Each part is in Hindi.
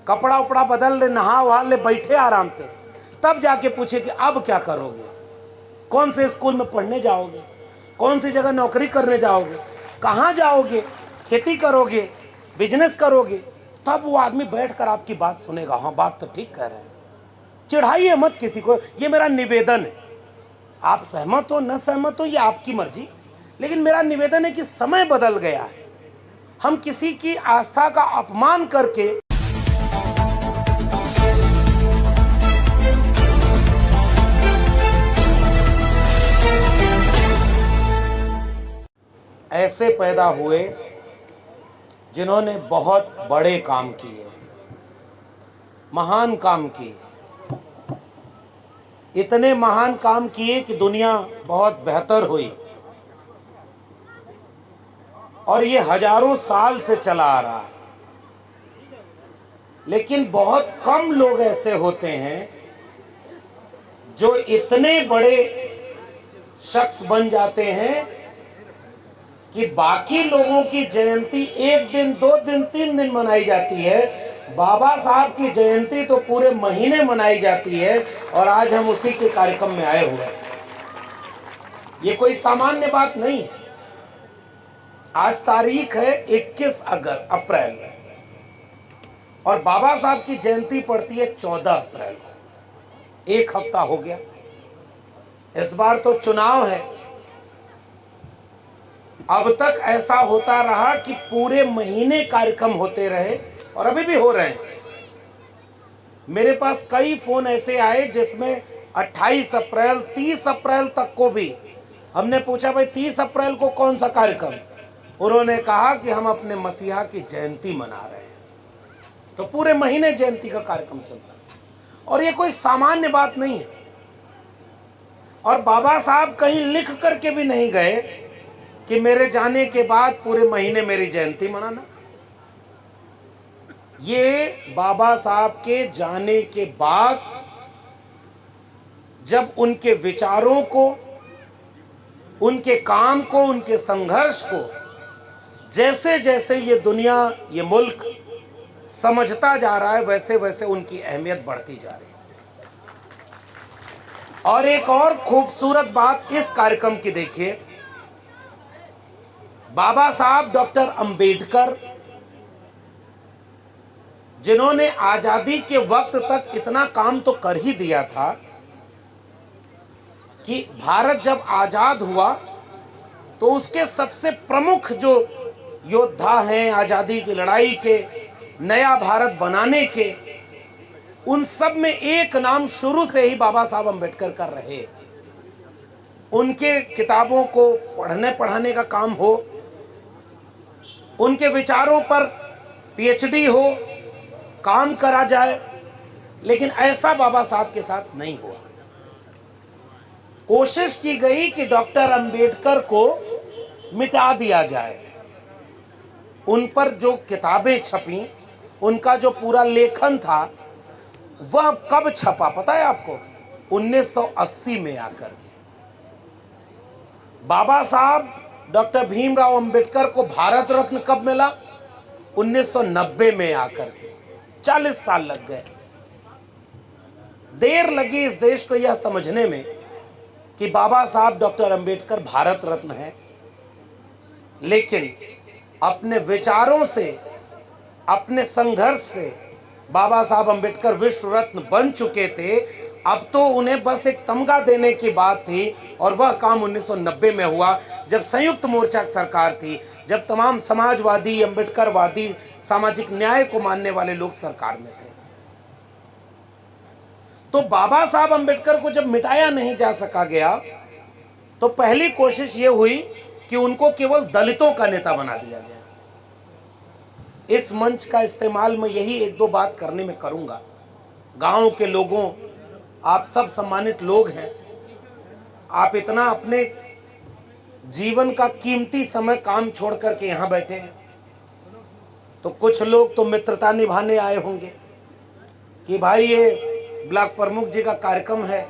कपड़ा उपड़ा बदल ले, नहा वहा ले, बैठे आराम से, तब जाके पूछे कि अब क्या करोगे, कौन से स्कूल में पढ़ने जाओगे, कौन सी जगह नौकरी करने जाओगे, कहाँ जाओगे, खेती करोगे, बिजनेस करोगे, तब वो आदमी बैठकर आपकी बात सुनेगा। हाँ, बात तो ठीक कह रहे हैं। चिढ़ाइए मत किसी को, ये मेरा निवेदन है। आप सहमत हो न सहमत हो ये आपकी मर्जी, लेकिन मेरा निवेदन है कि समय बदल गया है। हम किसी की आस्था का अपमान करके ऐसे पैदा हुए जिन्होंने बहुत बड़े काम किए, महान काम किए, इतने महान काम किए कि दुनिया बहुत बेहतर हुई, और ये हजारों साल से चला आ रहा है। लेकिन बहुत कम लोग ऐसे होते हैं जो इतने बड़े शख्स बन जाते हैं कि बाकी लोगों की जयंती 1 दिन 2 दिन 3 दिन मनाई जाती है, बाबा साहब की जयंती तो पूरे महीने मनाई जाती है। और आज हम उसी के कार्यक्रम में आए हुए हैं। ये कोई सामान्य बात नहीं है। आज तारीख है 21 अप्रैल और बाबा साहब की जयंती पड़ती है 14 अप्रैल को। 1 हफ्ता हो गया। इस बार तो चुनाव है। अब तक ऐसा होता रहा कि पूरे महीने कार्यक्रम होते रहे और अभी भी हो रहे हैं। मेरे पास कई फोन ऐसे आए जिसमें 28 अप्रैल 30 अप्रैल तक को भी हमने पूछा, भाई 30 अप्रैल को कौन सा कार्यक्रम? उन्होंने कहा कि हम अपने मसीहा की जयंती मना रहे हैं। तो पूरे महीने जयंती का कार्यक्रम चलता है और ये कोई सामान्य बात नहीं है। और बाबा साहब कहीं लिख करके भी नहीं गए कि मेरे जाने के बाद पूरे महीने मेरी जयंती मनाना। ये बाबा साहब के जाने के बाद जब उनके विचारों को, उनके काम को, उनके संघर्ष को जैसे जैसे ये दुनिया, ये मुल्क समझता जा रहा है, वैसे वैसे उनकी अहमियत बढ़ती जा रही है। और एक और खूबसूरत बात इस कार्यक्रम की देखिए, बाबा साहब डॉक्टर अंबेडकर, जिन्होंने आजादी के वक्त तक इतना काम तो कर ही दिया था कि भारत जब आजाद हुआ तो उसके सबसे प्रमुख जो योद्धा हैं आजादी की लड़ाई के, नया भारत बनाने के, उन सब में एक नाम शुरू से ही बाबा साहब अंबेडकर कर रहे। उनके किताबों को पढ़ने पढ़ाने का काम हो, उनके विचारों पर पीएचडी हो, काम करा जाए, लेकिन ऐसा बाबा साहब के साथ नहीं हुआ। कोशिश की गई कि डॉक्टर अंबेडकर को मिटा दिया जाए। उन पर जो किताबें छपी, उनका जो पूरा लेखन था, वह कब छपा पता है आपको? 1980 में आकर के। बाबा साहब डॉक्टर भीमराव अंबेडकर को भारत रत्न कब मिला? 1990 में आकर के। 40 साल लग गए। देर लगी इस देश को यह समझने में कि बाबा साहब डॉक्टर अंबेडकर भारत रत्न है, लेकिन अपने विचारों से, अपने संघर्ष से बाबा साहब अंबेडकर विश्व रत्न बन चुके थे। अब तो उन्हें बस एक तमगा देने की बात थी और वह काम 1990 में हुआ, जब संयुक्त मोर्चा की सरकार थी, जब तमाम समाजवादी, अंबेडकरवादी, सामाजिक न्याय को मानने वाले लोग सरकार में थे। तो बाबा साहब अंबेडकर को जब मिटाया नहीं जा सका गया, तो पहली कोशिश ये हुई कि उनको केवल दलितों का नेता बना दिया जाए। इस मंच का इस्तेमाल मैं यही 1-2 बात करने में करूंगा। गांव के लोगों, आप सब सम्मानित लोग हैं, आप इतना अपने जीवन का कीमती समय काम छोड़ करके यहाँ बैठे हैं, तो कुछ लोग तो मित्रता निभाने आए होंगे कि भाई ये ब्लॉक प्रमुख जी का कार्यक्रम है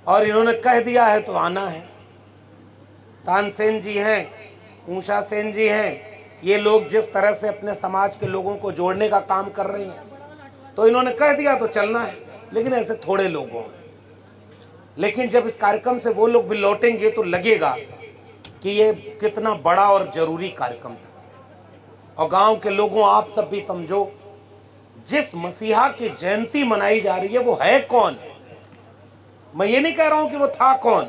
और इन्होंने कह दिया है तो आना है। तानसेन जी हैं, ऊषा सेन जी हैं, ये लोग जिस तरह से अपने समाज के लोगों को जोड़ने का काम कर रहे हैं, तो इन्होंने कह दिया तो चलना है, लेकिन ऐसे थोड़े लोग होंगे। लेकिन जब इस कार्यक्रम से वो लोग भी लौटेंगे तो लगेगा कि ये कितना बड़ा और जरूरी कार्यक्रम था। और गांव के लोगों, आप सब भी समझो, जिस मसीहा की जयंती मनाई जा रही है वो है कौन? मैं ये नहीं कह रहा हूं कि वो था कौन,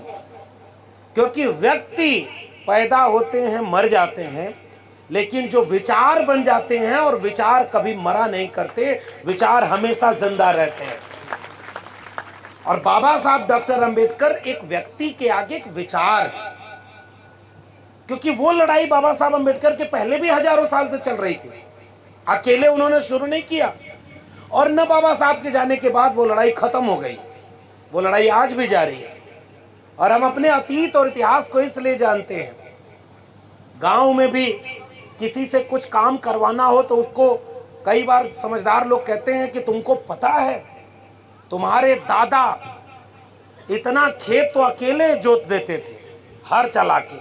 क्योंकि व्यक्ति पैदा होते हैं, मर जाते हैं, लेकिन जो विचार बन जाते हैं, और विचार कभी मरा नहीं करते, विचार हमेशा जिंदा रहते हैं। और बाबा साहब डॉक्टर अंबेडकर एक व्यक्ति के आगे एक विचार, क्योंकि वो लड़ाई बाबा साहब अंबेडकर के पहले भी हजारों साल से चल रही थी, अकेले उन्होंने शुरू नहीं किया, और न बाबा साहब के जाने के बाद वो लड़ाई खत्म हो गई, वो लड़ाई आज भी जारी है। और हम अपने अतीत और इतिहास को इसलिए जानते हैं, गांव में भी किसी से कुछ काम करवाना हो तो उसको कई बार समझदार लोग कहते हैं कि तुमको पता है तुम्हारे दादा इतना खेत तो अकेले जोत देते थे, हर चला के,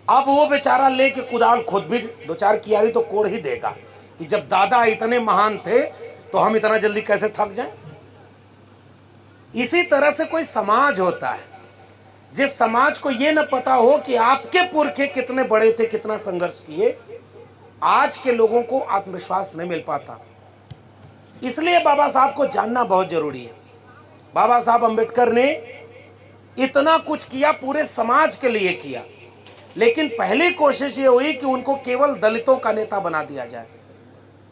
अब वो बेचारा लेके कुदाल खुद भी 2-4 कियारी तो कोड़ ही देगा कि जब दादा इतने महान थे तो हम इतना जल्दी कैसे थक जाएं। इसी तरह से कोई समाज होता है, जिस समाज को ये न पता हो कि आपके पुरखे कितने बड़े थे, कितना संघर्ष किए, आज के लोगों को आत्मविश्वास नहीं मिल पाता। इसलिए बाबा साहब को जानना बहुत जरूरी है। बाबा साहब अंबेडकर ने इतना कुछ किया, पूरे समाज के लिए किया, लेकिन पहली कोशिश ये हुई कि उनको केवल दलितों का नेता बना दिया जाए,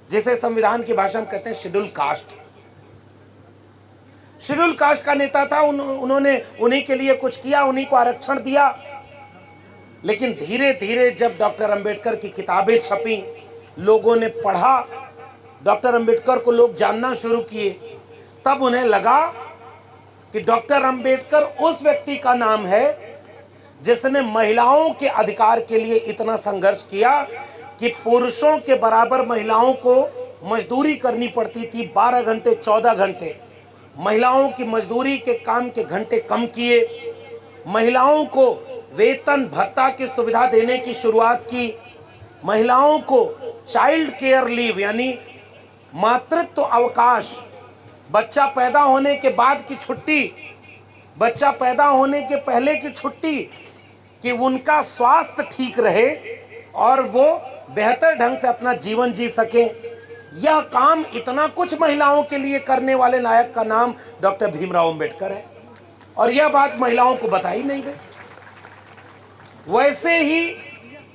जिसे संविधान की भाषा में कहते हैं शेड्यूल कास्ट। शेड्यूल कास्ट का नेता था, उन्होंने उन्हीं के लिए कुछ किया, उन्हीं को आरक्षण दिया। लेकिन धीरे धीरे जब डॉक्टर अंबेडकर की किताबें छपी, लोगों ने पढ़ा, डॉक्टर अंबेडकर को लोग जानना शुरू किए, तब उन्हें लगा कि डॉक्टर अंबेडकर उस व्यक्ति का नाम है जिसने महिलाओं के अधिकार के लिए इतना संघर्ष किया कि पुरुषों के बराबर महिलाओं को मजदूरी करनी पड़ती थी, 12 घंटे 14 घंटे। महिलाओं की मजदूरी के काम के घंटे कम किए, महिलाओं को वेतन भत्ता की सुविधा देने की शुरुआत की, महिलाओं को चाइल्ड केयर लीव यानी मातृत्व अवकाश, बच्चा पैदा होने के बाद की छुट्टी, बच्चा पैदा होने के पहले की छुट्टी, कि उनका स्वास्थ्य ठीक रहे और वो बेहतर ढंग से अपना जीवन जी सके। यह काम इतना कुछ महिलाओं के लिए करने वाले नायक का नाम डॉक्टर भीमराव अंबेडकर है, और यह बात महिलाओं को बताई नहीं गई। वैसे ही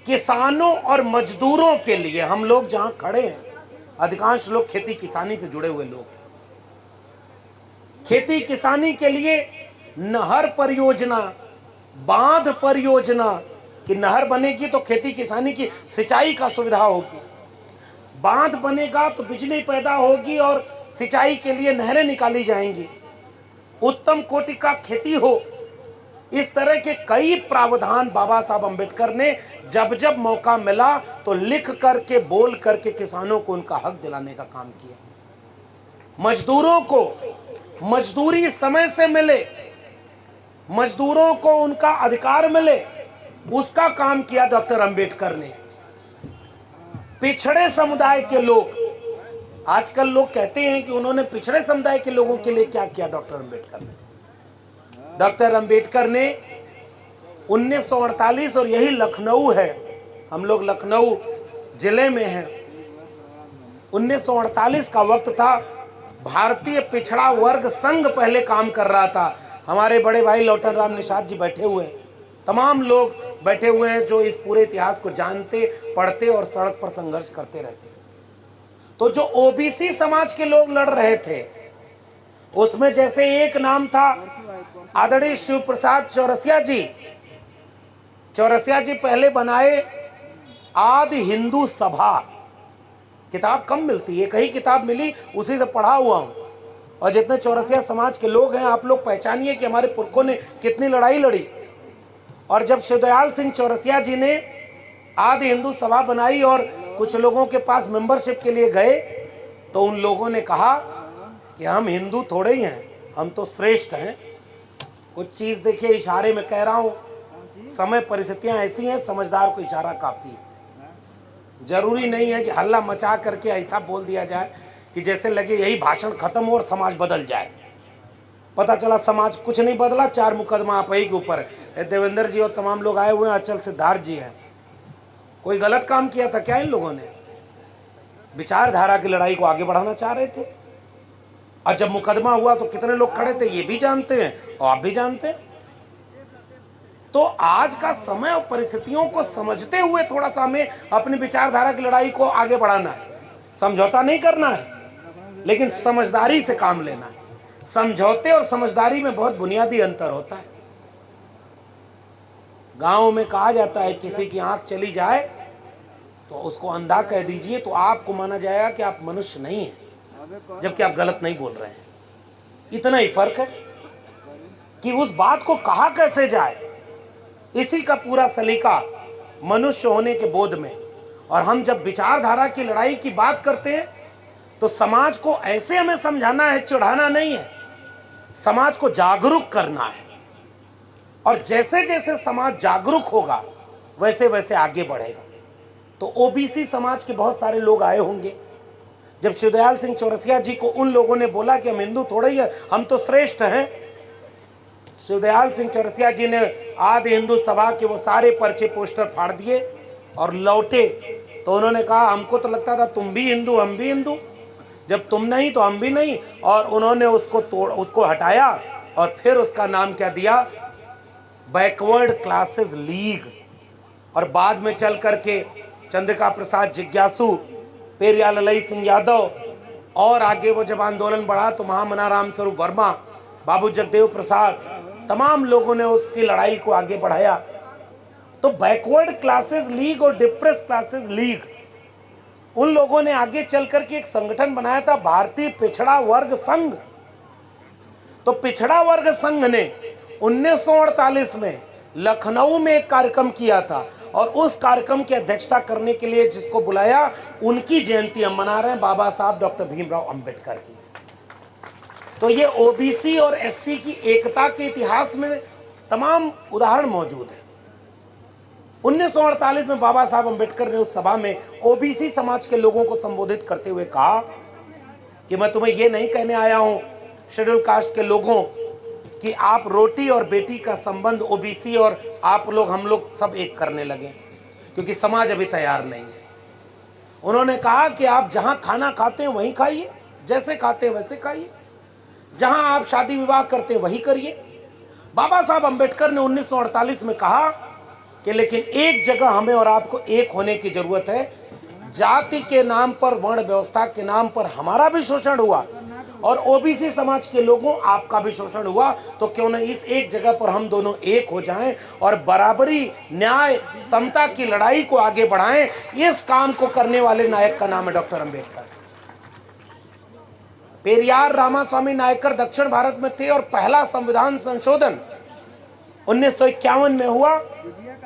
किसानों और मजदूरों के लिए, हम लोग जहां खड़े हैं अधिकांश लोग खेती किसानी से जुड़े हुए लोग, खेती किसानी के लिए नहर परियोजना, बांध परियोजना, कि नहर बनेगी तो खेती किसानी की सिंचाई का सुविधा होगी, बांध बनेगा तो बिजली पैदा होगी और सिंचाई के लिए नहरें निकाली जाएंगी, उत्तम कोटि का खेती हो। इस तरह के कई प्रावधान बाबा साहब अंबेडकर ने जब जब मौका मिला तो लिख करके, बोल करके किसानों को उनका हक दिलाने का काम किया। मजदूरों को मजदूरी समय से मिले, मजदूरों को उनका अधिकार मिले, उसका काम किया डॉक्टर अंबेडकर ने। पिछड़े समुदाय के लोग, आजकल लोग कहते हैं कि उन्होंने पिछड़े समुदाय के लोगों के लिए क्या किया डॉक्टर अंबेडकर ने। डॉक्टर अंबेडकर ने 1948, और यही लखनऊ है, हम लोग लखनऊ जिले में हैं, 1948 का वक्त था, भारतीय पिछड़ा वर्ग संघ पहले काम कर रहा था। हमारे बड़े भाई लौटन राम निषाद जी बैठे हुए हैं, तमाम लोग बैठे हुए हैं जो इस पूरे इतिहास को जानते, पढ़ते और सड़क पर संघर्ष करते रहते। तो जो ओबीसी समाज के लोग लड़ रहे थे, उसमें जैसे एक नाम था आदरणीय शिव प्रसाद चौरसिया जी। चौरसिया जी पहले बनाए आदि हिंदू सभा, किताब कम मिलती है, एक ही किताब मिली, उसी से पढ़ा हुआ हूं। और जितने चौरसिया समाज के लोग हैं, आप लोग पहचानिए कि हमारे पुरखों ने कितनी लड़ाई लड़ी। और जब शिवदयाल सिंह चौरसिया जी ने आदि हिंदू सभा बनाई और कुछ लोगों के पास मेंबरशिप के लिए गए, तो उन लोगों ने कहा कि हम हिंदू थोड़े ही हैं, हम तो श्रेष्ठ हैं। कुछ चीज़ देखिए, इशारे में कह रहा हूँ, समय परिस्थितियाँ ऐसी हैं, समझदार को इशारा काफ़ी है। जरूरी नहीं है कि हल्ला मचा करके ऐसा बोल दिया जाए कि जैसे लगे यही भाषण खत्म हो और समाज बदल जाए। पता चला समाज कुछ नहीं बदला, 4 मुकदमा आप ही के ऊपर। देवेंद्र जी और तमाम लोग आए हुए हैं, अचल सिद्धार्थ जी हैं। कोई गलत काम किया था क्या इन लोगों ने? विचारधारा की लड़ाई को आगे बढ़ाना चाह रहे थे, और जब मुकदमा हुआ तो कितने लोग खड़े थे ये भी जानते हैं और आप भी जानते हैं। तो आज का समय और परिस्थितियों को समझते हुए थोड़ा सा हमें अपनी विचारधारा की लड़ाई को आगे बढ़ाना है। समझौता नहीं करना है, लेकिन समझदारी से काम लेना है। समझौते और समझदारी में बहुत बुनियादी अंतर होता है। गांव में कहा जाता है किसी की आंख चली जाए तो उसको अंधा कह दीजिए, तो आपको माना जाएगा कि आप मनुष्य नहीं हैं, जबकि आप गलत नहीं बोल रहे हैं। इतना ही फर्क है कि उस बात को कहा कैसे जाए, इसी का पूरा सलीका मनुष्य होने के बोध में। और हम जब विचारधारा की लड़ाई की बात करते हैं तो समाज को ऐसे हमें समझाना है, चिढ़ाना नहीं है, समाज को जागरूक करना है। और जैसे जैसे समाज जागरूक होगा वैसे वैसे आगे बढ़ेगा। तो ओबीसी समाज के बहुत सारे लोग आए होंगे। जब शिवदयाल सिंह चौरसिया जी को उन लोगों ने बोला कि हम हिंदू थोड़े ही है, हम तो श्रेष्ठ हैं, शिवदयाल सिंह चौरसिया जी ने आदि हिंदू सभा के वो सारे पर्चे पोस्टर फाड़ दिए और लौटे। तो उन्होंने कहा हमको तो लगता था तुम भी हिंदू हम भी हिंदू, जब तुम नहीं तो हम भी नहीं। और उन्होंने उसको हटाया और फिर उसका नाम क्या दिया, बैकवर्ड क्लासेस लीग। और बाद में चल करके चंद्रिका प्रसाद जिज्ञासु, पेरियाल ललई सिंह यादव, और आगे वो जब आंदोलन बढ़ा तो महामनाराम स्वरूप वर्मा, बाबू जगदेव प्रसाद, तमाम लोगों ने उसकी लड़ाई को आगे बढ़ाया। तो बैकवर्ड क्लासेस लीग और डिप्रेस क्लासेस लीग, उन लोगों ने आगे चल करके एक संगठन बनाया था, भारतीय पिछड़ा वर्ग संघ। तो पिछड़ा वर्ग संघ ने 1948 में लखनऊ में एक कार्यक्रम किया था, और उस कार्यक्रम की अध्यक्षता करने के लिए जिसको बुलाया, उनकी जयंती हम मना रहे हैं, बाबा साहब डॉक्टर भीमराव अंबेडकर की। तो ये ओबीसी और एससी की एकता के इतिहास में तमाम उदाहरण मौजूद है। 1948 में बाबा साहब अंबेडकर ने उस सभा में ओबीसी समाज के लोगों को संबोधित करते हुए कहा कि मैं तुम्हें ये नहीं कहने आया हूं शेड्यूल कास्ट के लोगों कि आप रोटी और बेटी का संबंध ओबीसी और आप लोग हम लोग सब एक करने लगे, क्योंकि समाज अभी तैयार नहीं है। उन्होंने कहा कि आप जहां खाना खाते हैं वहीं खाइए, जैसे खाते हैं वैसे खाइए, जहां आप शादी विवाह करते हैं वही करिए। बाबा साहब अंबेडकर ने 1948 में कहा कि लेकिन एक जगह हमें और आपको एक होने की जरूरत है। जाति के नाम पर, वर्ण व्यवस्था के नाम पर हमारा भी शोषण हुआ और ओबीसी समाज के लोगों आपका भी शोषण हुआ, तो क्यों न इस एक जगह पर हम दोनों एक हो जाएं और बराबरी, न्याय, समता की लड़ाई को आगे बढ़ाएं। इस काम को करने वाले नायक का नाम है डॉक्टर अंबेडकर। पेरियार रामास्वामी नायकर दक्षिण भारत में थे और पहला संविधान संशोधन 1951 में हुआ,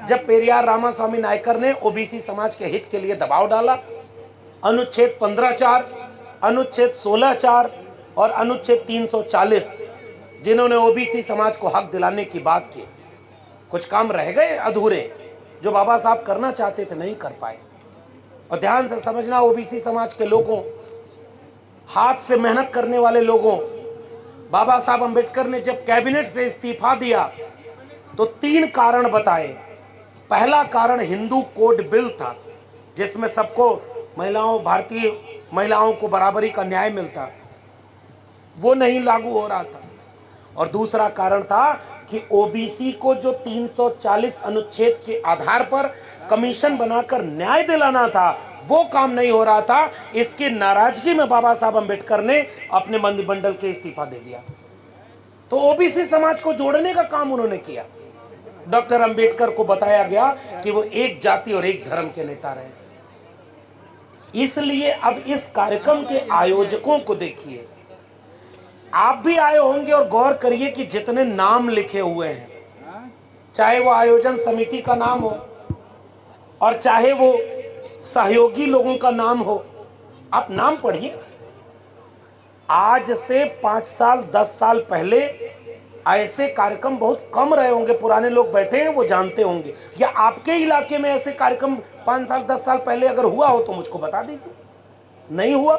जब पेरियार रामास्वामी नायकर ने ओबीसी समाज के हित के लिए दबाव डाला। अनुच्छेद 15(4), अनुच्छेद 16(4) और अनुच्छेद 340, जिन्होंने ओबीसी समाज को हक दिलाने की बात की। कुछ काम रह गए अधूरे जो बाबा साहब करना चाहते थे, नहीं कर पाए। और ध्यान से समझना, ओबीसी समाज के लोगों, हाथ से मेहनत करने वाले लोगों, बाबा साहब अंबेडकर ने जब कैबिनेट से इस्तीफा दिया तो 3 कारण बताए। पहला कारण हिंदू कोड बिल था, जिसमें सबको महिलाओं, भारतीय महिलाओं को बराबरी का न्याय मिलता, वो नहीं लागू हो रहा था। और दूसरा कारण था कि ओबीसी को जो 340 अनुच्छेद के आधार पर कमीशन बनाकर न्याय दिलाना था, वो काम नहीं हो रहा था। इसकी नाराजगी में बाबा साहब अंबेडकर ने अपने मंत्रिमंडल के इस्तीफा दे दिया। तो ओबीसी समाज को जोड़ने का काम उन्होंने किया। डॉक्टर अंबेडकर को बताया गया कि वो एक जाति और एक धर्म के नेता रहे। इसलिए अब इस कार्यक्रम के आयोजकों को देखिए, आप भी आए होंगे और गौर करिए कि जितने नाम लिखे हुए हैं, चाहे वो आयोजन समिति का नाम हो और चाहे वो सहयोगी लोगों का नाम हो, आप नाम पढ़िए। आज से 5 साल 10 साल पहले ऐसे कार्यक्रम बहुत कम रहे होंगे, पुराने लोग बैठे हैं वो जानते होंगे, या आपके इलाके में ऐसे कार्यक्रम 5 साल 10 साल पहले अगर हुआ हो तो मुझको बता दीजिए। नहीं हुआ।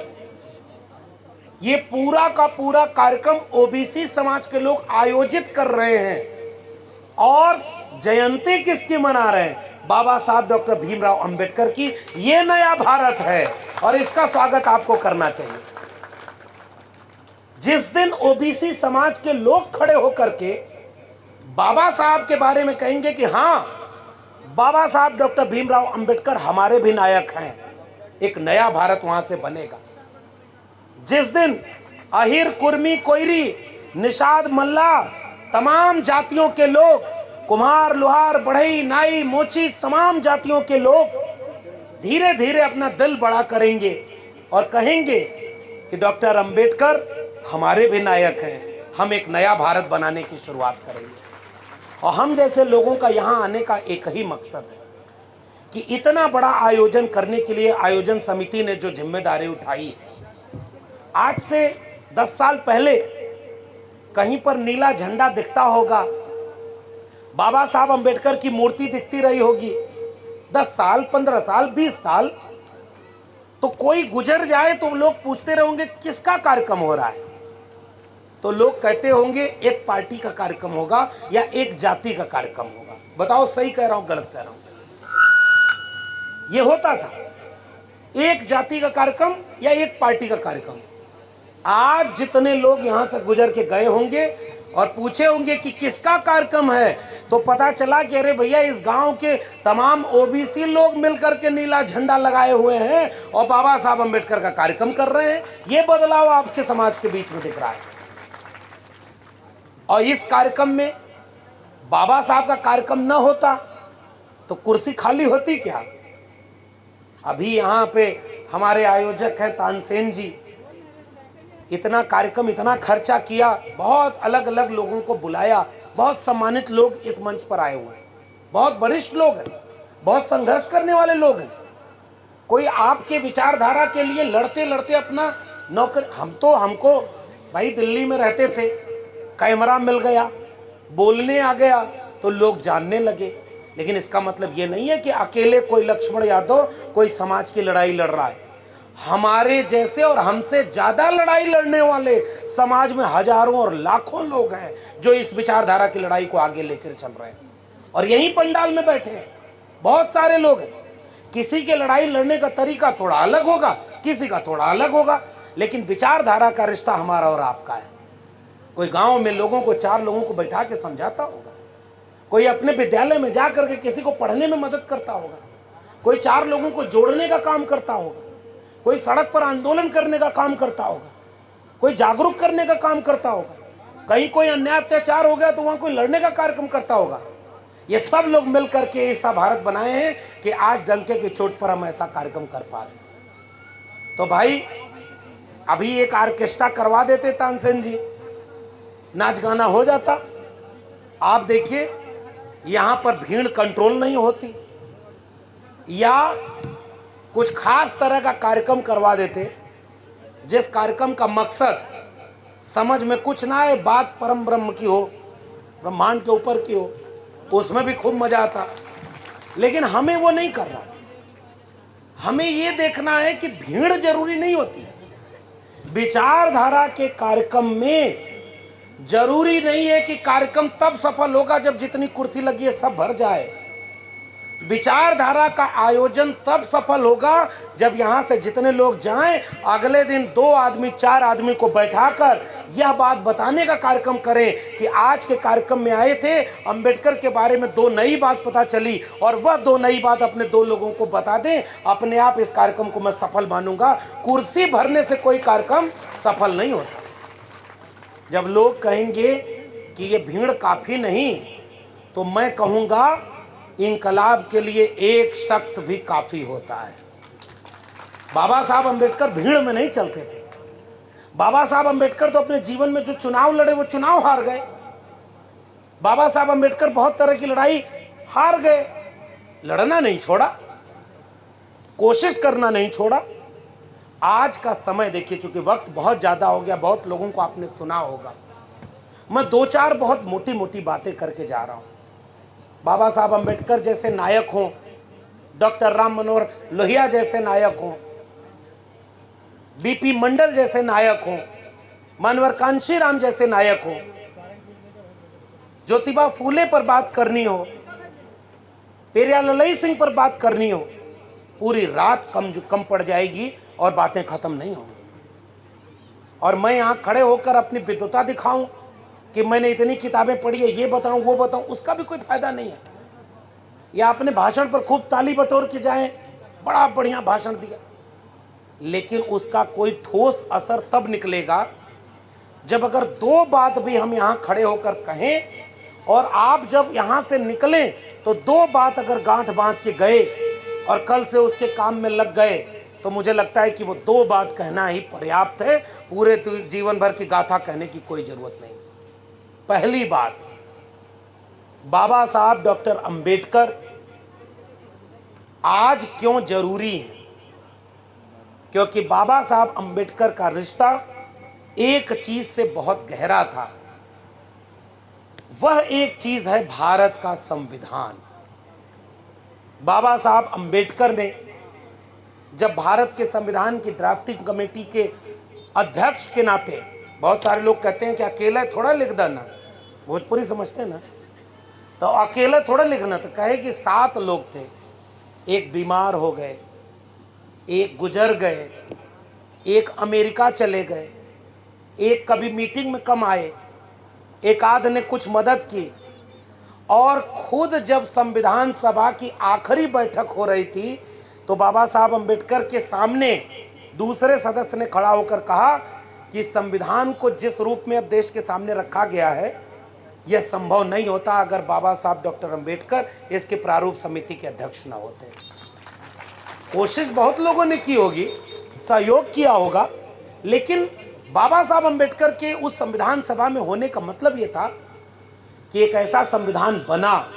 ये पूरा का पूरा कार्यक्रम ओबीसी समाज के लोग आयोजित कर रहे हैं, और जयंती किसकी मना रहे हैं? बाबा साहब डॉक्टर भीमराव अंबेडकर की। ये नया भारत है और इसका स्वागत आपको करना चाहिए। जिस दिन ओबीसी समाज के लोग खड़े होकर के बाबा साहब के बारे में कहेंगे कि हां, बाबा साहब डॉक्टर भीमराव अंबेडकर हमारे भी नायक हैं, एक नया भारत वहां से बनेगा। जिस दिन अहिर, कुर्मी, कोयरी, निषाद, मल्ला, तमाम जातियों के लोग, कुम्हार, लोहार, बढ़ई, नाई, मोची, तमाम जातियों के लोग धीरे धीरे अपना दिल बड़ा करेंगे और कहेंगे कि डॉक्टर अंबेडकर हमारे भी नायक हैं, हम एक नया भारत बनाने की शुरुआत करेंगे। और हम जैसे लोगों का यहाँ आने का एक ही मकसद है कि इतना बड़ा आयोजन करने के लिए आयोजन समिति ने जो जिम्मेदारी उठाई, आज से 10 साल पहले कहीं पर नीला झंडा दिखता होगा, बाबा साहब अंबेडकर की मूर्ति दिखती रही होगी, 10 साल, 15 साल, 20 साल, तो कोई गुजर जाए तो लोग पूछते रहेंगे किसका कार्यक्रम हो रहा है? तो लोग कहते होंगे एक पार्टी का कार्यक्रम होगा या एक जाति का कार्यक्रम होगा। बताओ सही कह रहा हूं, गलत कह रहा हूं? ये होता था, एक जाति का कार्यक्रम या एक पार्टी का कार्यक्रम। आज जितने लोग यहां से गुजर के गए होंगे और पूछे होंगे कि किसका कार्यक्रम है, तो पता चला कि अरे भैया, इस गांव के तमाम ओबीसी लोग मिलकर के नीला झंडा लगाए हुए हैं और बाबा साहब अंबेडकर का कार्यक्रम कर रहे हैं। ये बदलाव आपके समाज के बीच में दिख रहा है। और इस कार्यक्रम में बाबा साहब का कार्यक्रम न होता तो कुर्सी खाली होती क्या? अभी यहाँ पे हमारे आयोजक हैं तानसेन जी, इतना कार्यक्रम, इतना खर्चा किया, बहुत अलग अलग लोगों को बुलाया, बहुत सम्मानित लोग इस मंच पर आए हुए हैं, बहुत वरिष्ठ लोग हैं, बहुत संघर्ष करने वाले लोग हैं। कोई आपके विचारधारा के लिए लड़ते लड़ते अपना नौकर, हमको भाई दिल्ली में रहते थे, कैमरा मिल गया, बोलने आ गया तो लोग जानने लगे। लेकिन इसका मतलब ये नहीं है कि अकेले कोई लक्ष्मण यादव कोई समाज की लड़ाई लड़ रहा है। हमारे जैसे और हमसे ज्यादा लड़ाई लड़ने वाले समाज में हजारों और लाखों लोग हैं जो इस विचारधारा की लड़ाई को आगे लेकर चल रहे हैं, और यहीं पंडाल में बैठे हैं बहुत सारे लोग हैं। किसी के लड़ाई लड़ने का तरीका थोड़ा अलग होगा, किसी का थोड़ा अलग होगा, लेकिन विचारधारा का रिश्ता हमारा और आपका है। कोई गांव में लोगों को, 4 लोगों को बैठा के समझाता होगा, कोई अपने विद्यालय में जा करके किसी को पढ़ने में मदद करता होगा, कोई 4 लोगों को जोड़ने का काम करता होगा, कोई सड़क पर आंदोलन करने का काम करता होगा, कोई जागरूक करने का काम करता होगा, कहीं कोई अन्याय अत्याचार हो गया तो वहां कोई लड़ने का कार्यक्रम करता होगा। ये सब लोग मिल करके ऐसा भारत बनाए हैं कि आज डंके की चोट पर हम ऐसा कार्यक्रम कर पा रहे हैं। तो भाई, अभी एक ऑर्केस्ट्रा करवा देते तानसेन जी, नाच गाना हो जाता। आप देखिए, यहां पर भीड़ कंट्रोल नहीं होती, या कुछ खास तरह का कार्यक्रम करवा देते जिस कार्यक्रम का मकसद समझ में कुछ ना आए, बात परम ब्रह्म की हो, ब्रह्मांड के ऊपर की हो, उसमें भी खूब मजा आता। लेकिन हमें वो नहीं करना। हमें ये देखना है कि भीड़ जरूरी नहीं होती। विचारधारा के कार्यक्रम में जरूरी नहीं है कि कार्यक्रम तब सफल होगा जब जितनी कुर्सी लगी है सब भर जाए। विचारधारा का आयोजन तब सफल होगा जब यहां से जितने लोग जाएं, अगले दिन 2 आदमी 4 आदमी को बैठाकर यह बात बताने का कार्यक्रम करें कि आज के कार्यक्रम में आए थे, अंबेडकर के बारे में 2 नई बात पता चली, और वह 2 नई बात अपने 2 लोगों को बता दें। अपने आप इस कार्यक्रम को मैं सफल मानूंगा। कुर्सी भरने से कोई कार्यक्रम सफल नहीं होता। जब लोग कहेंगे कि ये भीड़ काफी नहीं, तो मैं कहूंगा इंकलाब के लिए एक शख्स भी काफी होता है। बाबा साहब अंबेडकर भीड़ में नहीं चलते थे। बाबा साहब अंबेडकर तो अपने जीवन में जो चुनाव लड़े वो चुनाव हार गए। बाबा साहब अंबेडकर बहुत तरह की लड़ाई हार गए, लड़ना नहीं छोड़ा, कोशिश करना नहीं छोड़ा। आज का समय देखिए, चूंकि वक्त बहुत ज्यादा हो गया, बहुत लोगों को आपने सुना होगा, मैं दो चार बहुत मोटी मोटी बातें करके जा रहा हूं। बाबा साहब अंबेडकर जैसे नायक हों, डॉक्टर राम मनोहर लोहिया जैसे नायक हों, बीपी मंडल जैसे नायक हों, मानवर कांशीराम जैसे नायक हों, ज्योतिबा फूले पर बात करनी हो, पेरियार ललई सिंह पर बात करनी हो, पूरी रात कम पड़ जाएगी और बातें खत्म नहीं होंगी। और मैं यहां खड़े होकर अपनी विद्वता दिखाऊं कि मैंने इतनी किताबें पढ़ी है, ये बताऊं वो बताऊं, उसका भी कोई फायदा नहीं है। या अपने भाषण पर खूब ताली बटोर के जाएं, बड़ा बढ़िया भाषण दिया, लेकिन उसका कोई ठोस असर तब निकलेगा जब अगर दो बात भी हम यहां खड़े होकर कहें और आप जब यहां से निकलें तो दो बात अगर गांठ बांध के गए और कल से उसके काम में लग गए, तो मुझे लगता है कि वो दो बात कहना ही पर्याप्त है। पूरे जीवन भर की गाथा कहने की कोई जरूरत नहीं। पहली बात, बाबा साहब डॉक्टर अंबेडकर आज क्यों जरूरी है? क्योंकि बाबा साहब अंबेडकर का रिश्ता एक चीज से बहुत गहरा था। वह एक चीज है भारत का संविधान। बाबा साहब अंबेडकर ने जब भारत के संविधान की ड्राफ्टिंग कमेटी के अध्यक्ष के नाते, बहुत सारे लोग कहते हैं कि अकेला थोड़ा लिख देना, भोजपुरी समझते हैं ना, तो अकेला थोड़ा लिखना, तो कहे कि 7 लोग थे, एक बीमार हो गए, एक गुजर गए, एक अमेरिका चले गए, एक कभी मीटिंग में कम आए, एक आध ने कुछ मदद की, और खुद जब संविधान सभा की आखिरी बैठक हो रही थी तो बाबा साहब अंबेडकर के सामने दूसरे सदस्य ने खड़ा होकर कहा कि संविधान को जिस रूप में अब देश के सामने रखा गया है, यह संभव नहीं होता अगर बाबा साहब डॉक्टर अंबेडकर इसके प्रारूप समिति के अध्यक्ष न होते। कोशिश बहुत लोगों ने की होगी, सहयोग किया होगा, लेकिन बाबा साहब अंबेडकर के उस संविधान सभा में होने का मतलब यह था कि एक ऐसा संविधान बना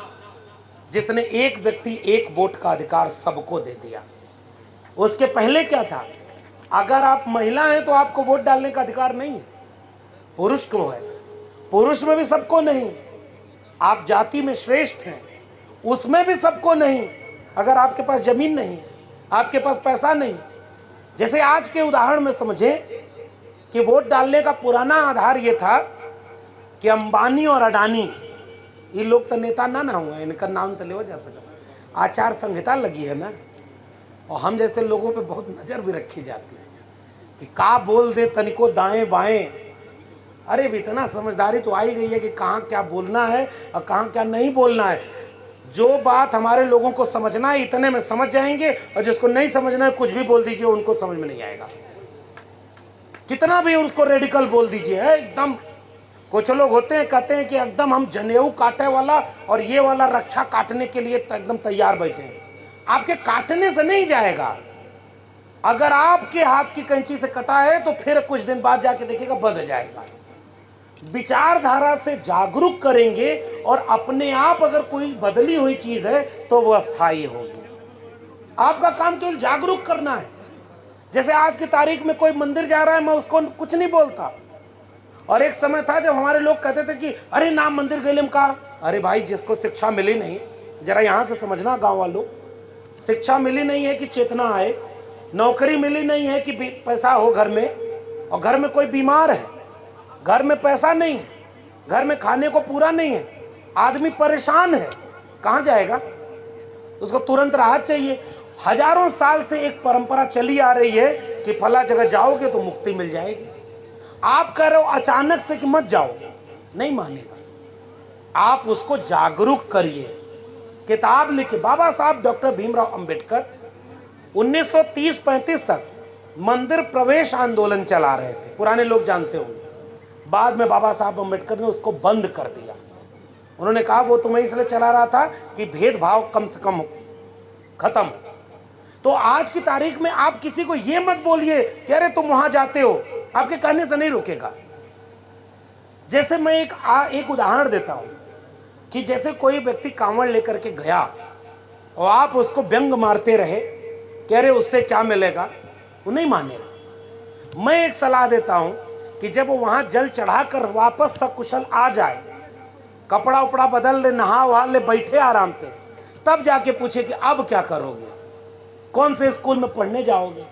जिसने एक व्यक्ति एक वोट का अधिकार सबको दे दिया। उसके पहले क्या था? अगर आप महिला हैं तो आपको वोट डालने का अधिकार नहीं है। पुरुष को है, पुरुष में भी सबको नहीं। आप जाति में श्रेष्ठ हैं, उसमें भी सबको नहीं। अगर आपके पास जमीन नहीं, आपके पास पैसा नहीं, जैसे आज के उदाहरण में समझें कि वोट डालने का पुराना आधार यह था कि अंबानी और अडानी, ये लोग तो नेता ना हुए, इनका नाम तो ले हो जा सका, आचार संहिता लगी है ना, और हम जैसे लोगों पे बहुत नज़र भी रखी जाती है कि का बोल दे तनिको दाएं बाएं। अरे भी इतना समझदारी तो आई गई है कि कहाँ क्या बोलना है और कहाँ क्या नहीं बोलना है। जो बात हमारे लोगों को समझना है इतने में समझ जाएंगे, और जिसको नहीं समझना है कुछ भी बोल दीजिए, उनको समझ में नहीं आएगा। कितना भी उसको रेडिकल बोल दीजिए है एकदम। कुछ लोग होते हैं कहते हैं कि एकदम हम जनेऊ काटे वाला और ये वाला रक्षा काटने के लिए एकदम तैयार बैठे हैं। आपके काटने से नहीं जाएगा। अगर आपके हाथ की कैंची से कटा है तो फिर कुछ दिन बाद जाके देखिएगा बदल जाएगा। विचारधारा से जागरूक करेंगे और अपने आप अगर कोई बदली हुई चीज है तो वह अस्थायी होगी। आपका काम केवल जागरूक करना है। जैसे आज की तारीख में कोई मंदिर जा रहा है, मैं उसको कुछ नहीं बोलता। और एक समय था जब हमारे लोग कहते थे कि अरे नाम मंदिर गैलम का। अरे भाई, जिसको शिक्षा मिली नहीं, जरा यहाँ से समझना गांव वालों, शिक्षा मिली नहीं है कि चेतना आए, नौकरी मिली नहीं है कि पैसा हो घर में, और घर में कोई बीमार है, घर में पैसा नहीं है, घर में खाने को पूरा नहीं है, आदमी परेशान है, कहाँ जाएगा? उसको तुरंत राहत चाहिए। हजारों साल से एक परंपरा चली आ रही है कि फला जगह जाओगे तो मुक्ति मिल जाएगी। आप कह रहे हो अचानक से कि मत जाओ, नहीं मानेगा। आप उसको जागरूक करिए। किताब लिखे बाबा साहब डॉक्टर भीमराव अंबेडकर 1930-35 तक मंदिर प्रवेश आंदोलन चला रहे थे, पुराने लोग जानते होंगे। बाद में बाबा साहब अंबेडकर ने उसको बंद कर दिया। उन्होंने कहा वो तो मैं इसलिए चला रहा था कि भेदभाव कम से कम खत्म। तो आज की तारीख में आप किसी को ये मत बोलिए कि अरे तुम वहां जाते हो, आपके कहने से नहीं रुकेगा। जैसे मैं एक उदाहरण देता हूं कि जैसे कोई व्यक्ति कांवड़ लेकर के गया और आप उसको व्यंग मारते रहे कि अरे उससे क्या मिलेगा, वो नहीं मानेगा। मैं एक सलाह देता हूं कि जब वो वहाँ जल चढ़ाकर वापस सकुशल आ जाए, कपड़ा उपड़ा बदल ले, नहा वहा ले, बैठे आराम से, तब जाके पूछे कि अब क्या करोगे, कौन से स्कूल में पढ़ने जाओगे,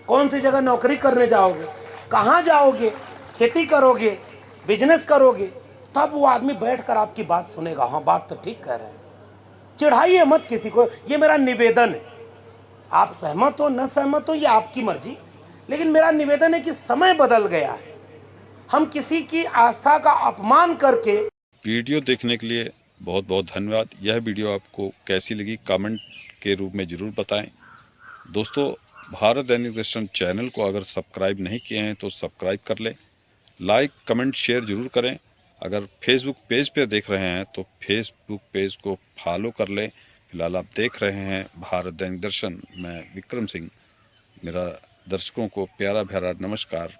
कौन सी जगह नौकरी करने जाओगे, कहाँ जाओगे, खेती करोगे, बिजनेस करोगे, तब वो आदमी बैठकर आपकी बात सुनेगा। हाँ, बात तो ठीक कह रहे हैं। चिढ़ाइए मत किसी को, ये मेरा निवेदन है। आप सहमत हो न सहमत हो ये आपकी मर्जी, लेकिन मेरा निवेदन है कि समय बदल गया है। हम किसी की आस्था का अपमान करके। वीडियो देखने के लिए बहुत बहुत धन्यवाद। यह वीडियो आपको कैसी लगी कमेंट के रूप में ज़रूर बताएं। दोस्तों, भारत दैनिक दर्शन चैनल को अगर सब्सक्राइब नहीं किए हैं तो सब्सक्राइब कर लें, लाइक कमेंट शेयर ज़रूर करें। अगर फेसबुक पेज पे देख रहे हैं तो फेसबुक पेज को फॉलो कर लें। फिलहाल आप देख रहे हैं भारत दैनिक दर्शन। मैं विक्रम सिंह, मेरा दर्शकों को प्यारा प्यारा नमस्कार।